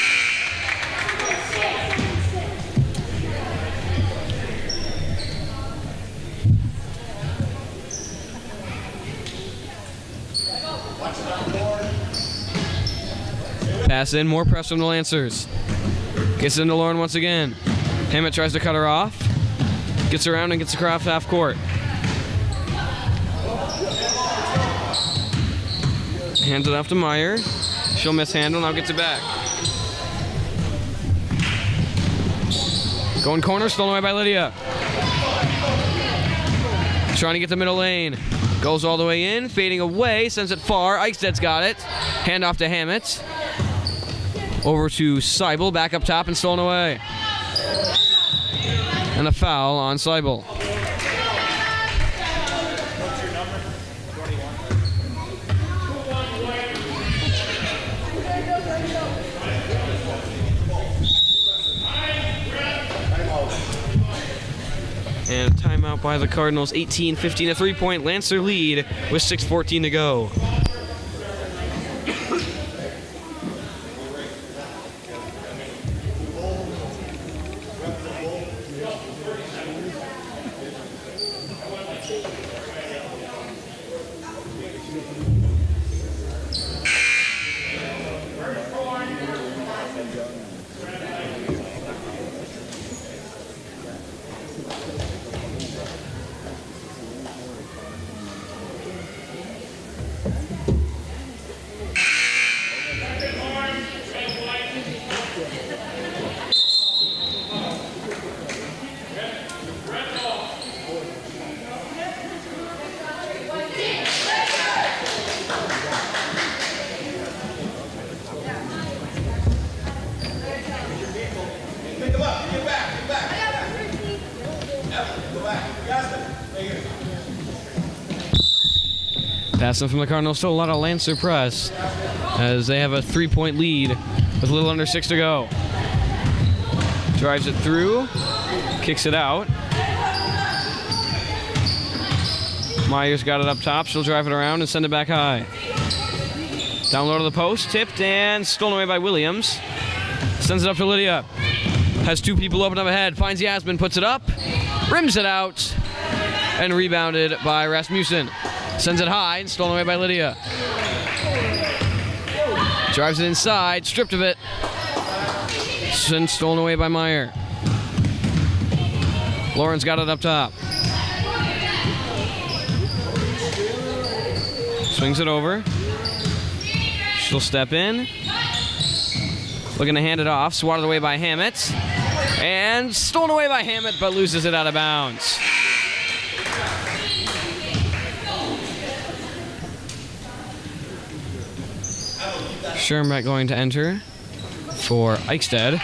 Pass in, more press from the Lancers. Gets it into Lauren once again. Hammett tries to cut her off. Gets around and gets across half court. Hands it off to Meyer. She'll mishandle, now gets it back. Going corner, stolen away by Lydia. Trying to get the middle lane. Goes all the way in, fading away, sends it far. Eichsted's got it. Hand off to Hammett. Over to Seibel, back up top and stolen away. And a foul on Seibel. And a timeout by the Cardinals. 18-15, a three-point Lancer lead with 6:14 to go. Passing from the Cardinals, still a lot of Lancer press as they have a three-point lead with a little under 6 to go. Drives it through, kicks it out. Meyer's got it up top. She'll drive it around and send it back high. Down low to the post, tipped and stolen away by Williams. Sends it up to Lydia. Has two people open up ahead. Finds Yasmin, puts it up, rims it out, and rebounded by Rasmussen. Sends it high and stolen away by Lydia. Drives it inside, stripped of it. And stolen away by Meyer. Lauren's got it up top. Swings it over. She'll step in. Looking to hand it off. Swatted away by Hammett. And stolen away by Hammett, but loses it out of bounds. Schoenbeck going to enter for Eichstad.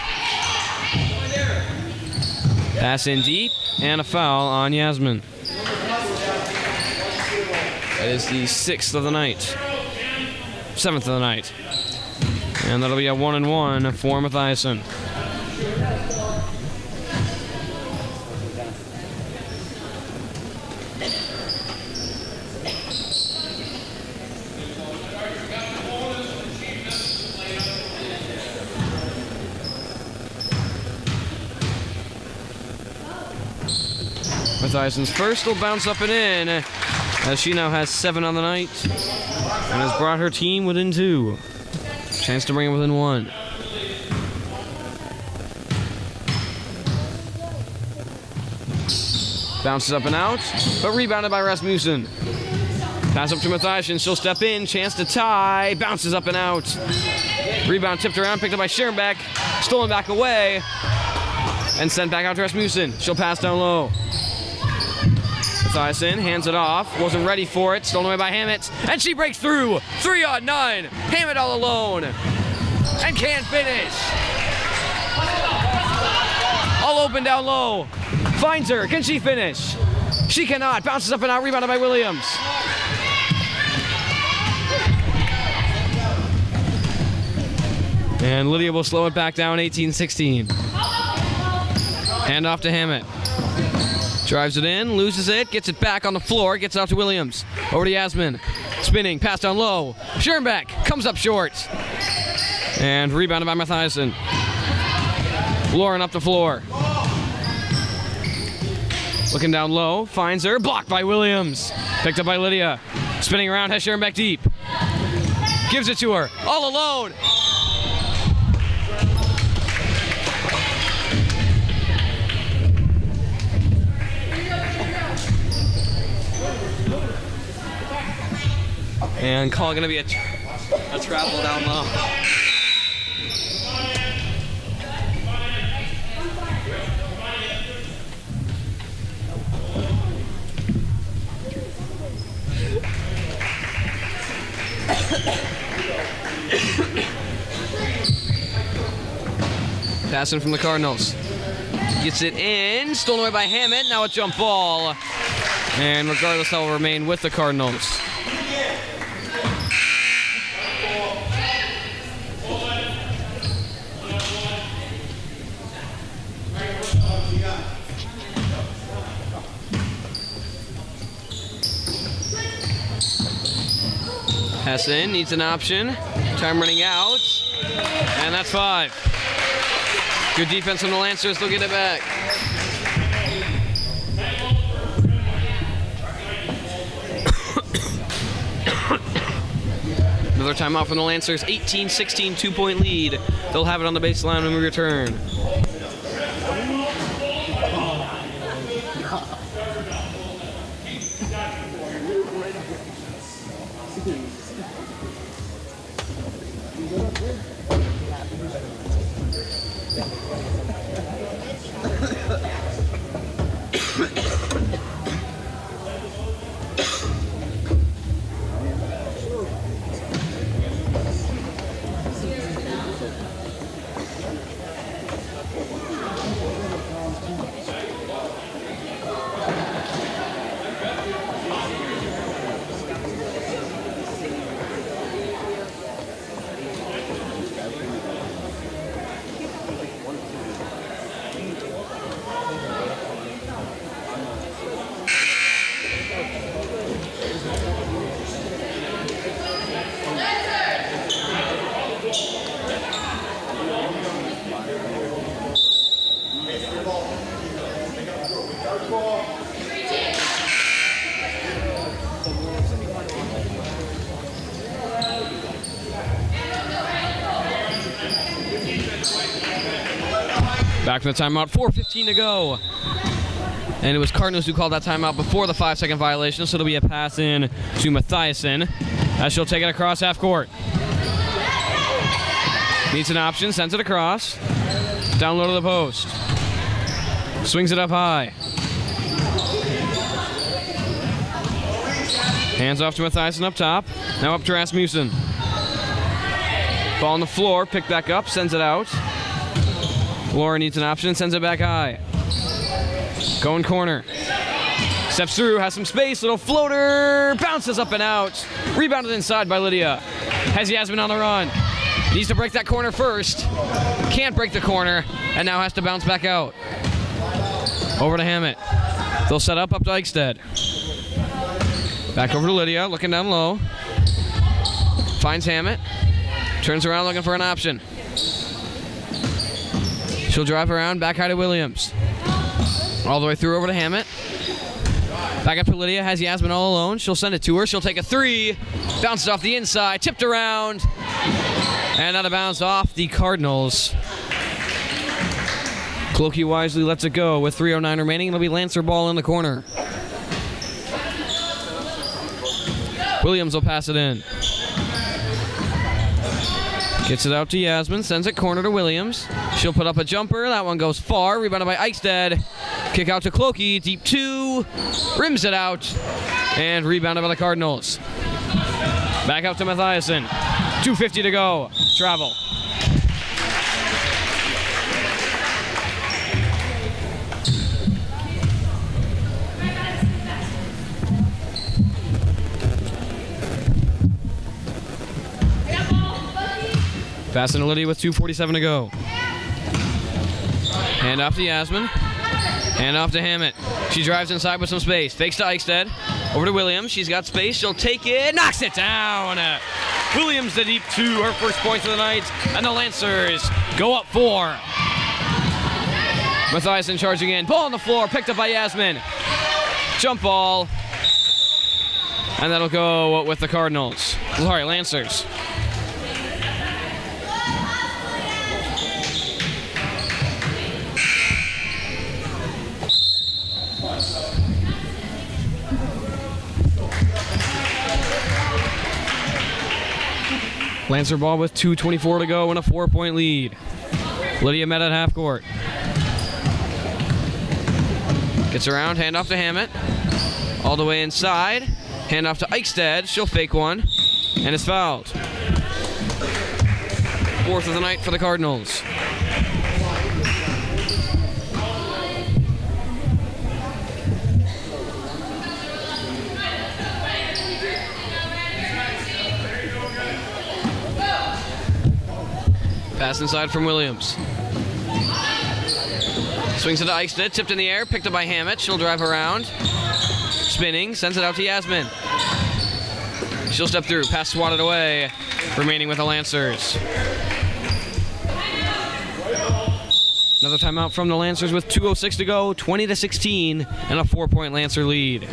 Pass in deep, and a foul on Yasmin. That is the 6th of the night. 7th of the night. And that'll be a 1-and-1 for Mathiasen. Mathiasen's first will bounce up and in, as she now has 7 on the night and has brought her team within 2. Chance to bring it within 1. Bounces up and out, but rebounded by Rasmussen. Pass up to Mathiasen, she'll step in, chance to tie, bounces up and out. Rebound tipped around, picked up by Schoenbeck, stolen back away, and sent back out to Rasmussen. She'll pass down low. Mathiasen hands it off, wasn't ready for it, stolen away by Hammett, and she breaks through. 3-on-9, Hammett all alone, and can't finish. All open down low. Finds her. Can she finish? She cannot. Bounces up and out. Rebounded by Williams. And Lydia will slow it back down, 18-16. Hand off to Hammett. Drives it in, loses it, gets it back on the floor, gets it out to Williams. Over to Yasmin. Spinning, pass down low. Schoenbeck comes up short. And rebounded by Mathiasen. Lauren up the floor. Looking down low, finds her, blocked by Williams. Picked up by Lydia. Spinning around, has Schoenbeck deep. Gives it to her, all alone. And call going to be a travel down low. Passing from the Cardinals. Gets it in, stolen away by Hammett. Now a jump ball. And regardless, that will remain with the Cardinals. Pass in, needs an option. Time running out. And that's 5. Good defense from the Lancers, they'll get it back. Another timeout from the Lancers, 18-16, 2-point lead. They'll have it on the baseline when we return. Back from the timeout, 4:15 to go. And it was Cardinals who called that timeout before the 5-second violation, so it'll be a pass in to Mathiasen as she'll take it across half court. Needs an option, sends it across. Down low to the post. Swings it up high. Hands off to Mathiasen up top. Now up to Rasmussen. Ball on the floor, picked back up, sends it out. Laura needs an option, sends it back high. Going corner. Steps through, has some space, little floater, bounces up and out. Rebounded inside by Lydia. Has Yasmin on the run. Needs to break that corner first. Can't break the corner, and now has to bounce back out. Over to Hammett. They'll set up to Eichstead. Back over to Lydia, looking down low. Finds Hammett. Turns around looking for an option. She'll drive around, back high to Williams. All the way through over to Hammett. Back up to Lydia, has Yasmin all alone. She'll send it to her, she'll take a 3. Bounces off the inside, tipped around. And out of bounds off the Cardinals. Clokey wisely lets it go with 3:09 remaining. It'll be Lancer ball in the corner. Williams will pass it in. Gets it out to Yasmin, sends it corner to Williams. She'll put up a jumper, that one goes far, rebounded by Eichstead. Kick out to Clokey, deep 2, rims it out, and rebounded by the Cardinals. Back out to Mathiasen, 2:50 to go, travel. Pass into Lydia with 2:47 to go. Hand off to Yasmin. Hand off to Hammett. She drives inside with some space. Fakes to Eichstead. Over to Williams. She's got space. She'll take it. Knocks it down. Williams the deep 2. Her first points of the night. And the Lancers go up 4. Mathiasen charging in. Ball on the floor. Picked up by Yasmin. Jump ball. And that'll go with the Cardinals. Sorry, Lancers. Lancer ball with 2:24 to go and a 4-point lead. Lydia met at half court. Gets around, hand off to Hammett. All the way inside. Hand off to Eichstead. She'll fake one. And is fouled. 4th of the night for the Cardinals. Pass inside from Williams. Swings it to Eichstead, tipped in the air, picked up by Hammett. She'll drive around. Spinning, sends it out to Yasmin. She'll step through, pass swatted away. Remaining with the Lancers. Another timeout from the Lancers with 2:06 to go, 20-16, and a 4-point Lancer lead.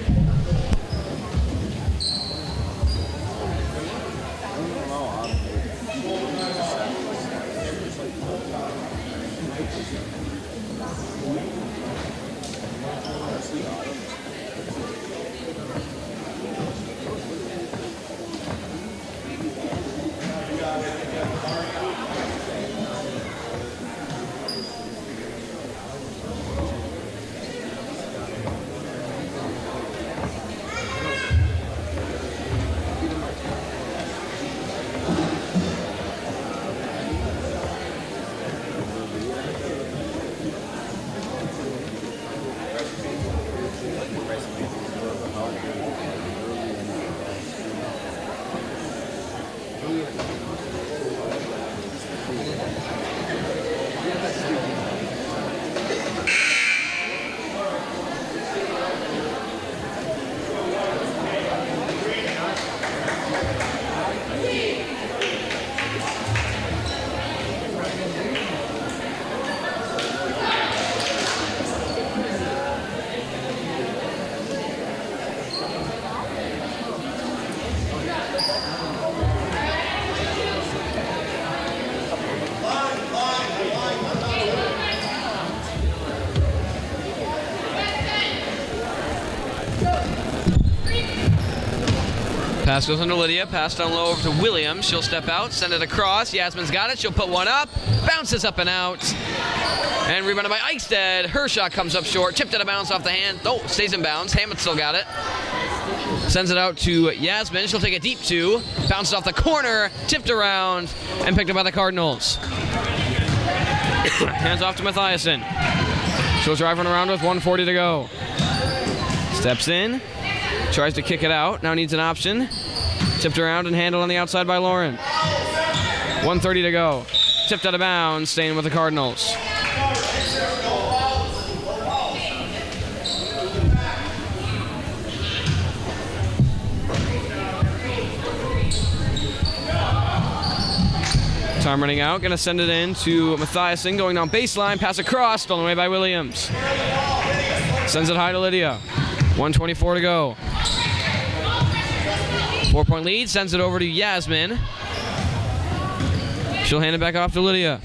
Pass goes into Lydia. Pass down low over to Williams. She'll step out, send it across. Yasmin's got it. She'll put one up. Bounces up and out. And rebounded by Eichstead. Her shot comes up short. Chipped out of bounds off the hand. Oh, stays in bounds. Hammett still got it. Sends it out to Yasmin. She'll take a deep 2. Bounces off the corner. Tipped around. And picked up by the Cardinals. Hands off to Mathiasen. She'll drive one around with 1:40 to go. Steps in. Tries to kick it out. Now needs an option. Tipped around and handled on the outside by Lauren. 1:30 to go. Tipped out of bounds, staying with the Cardinals. Time running out. Going to send it in to Mathiasen. Going down baseline. Pass across. Stolen away by Williams. Sends it high to Lydia. 1:24 to go. 4-point lead. Sends it over to Yasmin. She'll hand it back off to Lydia.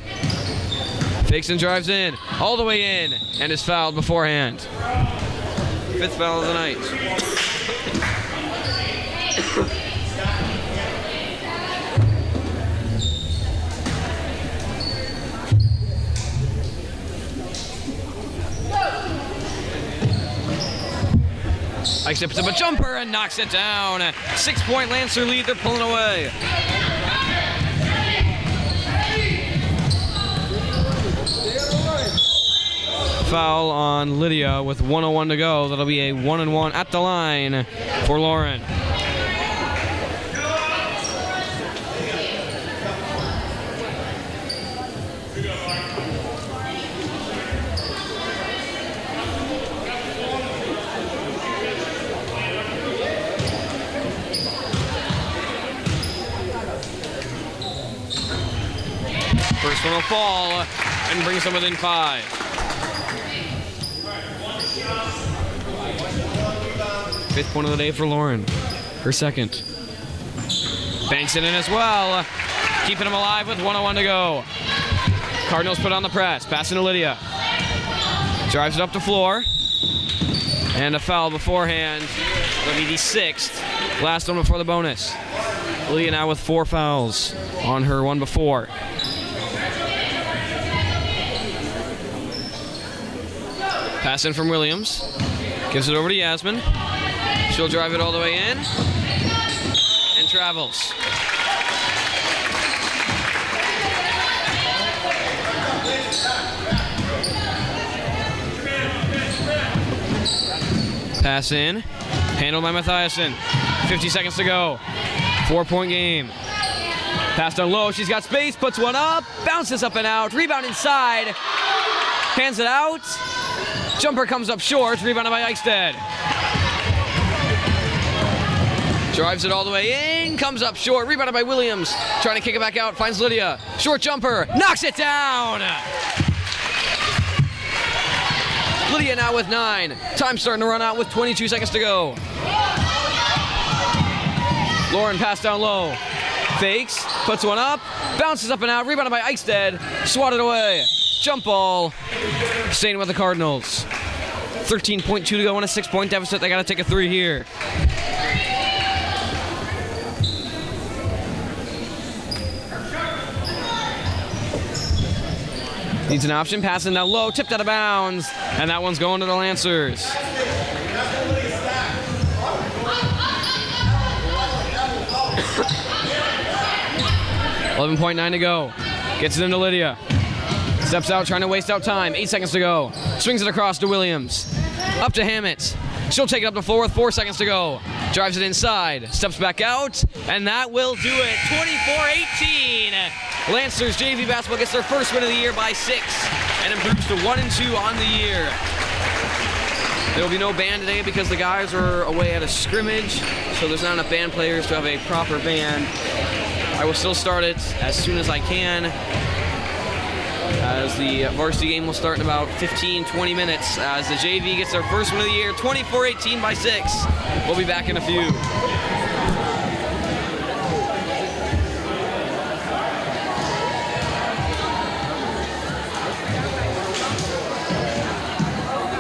Fakes and drives in. All the way in. And is fouled beforehand. 5th foul of the night. Ike steps up a jumper and knocks it down. 6-point Lancer lead. They're pulling away. Foul on Lydia with 1:01 to go. That'll be a 1-and-1 at the line for Lauren. . First one will fall and brings them within 5. Fifth point of the day for Lauren. Her second. Banks it in as well. Keeping them alive with 1:01 to go. Cardinals put on the press. Passing to Lydia. Drives it up the floor. And a foul beforehand. That'll be the 6th. Last one before the bonus. Lydia now with 4 fouls on her one before. Pass in from Williams. Gives it over to Yasmin. She'll drive it all the way in. And travels. Pass in. Handled by Mathiasen. 50 seconds to go. 4-point game. Pass down low. She's got space. Puts one up. Bounces up and out. Rebound inside. Hands it out. Jumper comes up short. Rebounded by Eichstead. Drives it all the way in. Comes up short. Rebounded by Williams. Trying to kick it back out. Finds Lydia. Short jumper. Knocks it down. Lydia now with 9. Time starting to run out with 22 seconds to go. Lauren pass down low. Fakes. Puts one up. Bounces up and out. Rebounded by Eichstead. Swatted away. Jump ball. Staying with the Cardinals. 13.2 to go in a 6-point deficit. They got to take a 3 here. Needs an option. Passing down low. Tipped out of bounds. And that one's going to the Lancers. 11.9 to go. Gets it into Lydia. Steps out, trying to waste out time. 8 seconds to go. Swings it across to Williams. Up to Hammett. She'll take it up the floor with 4 seconds to go. Drives it inside. Steps back out. And that will do it. 24-18. Lancers JV basketball gets their first win of the year by 6 and improves to 1-2 on the year. There will be no band today because the guys are away at a scrimmage, so there's not enough band players to have a proper band. I will still start it as soon as I can, as the varsity game will start in about 15-20 minutes as the JV gets their first win of the year, 24-18 by 6. We'll be back in a few.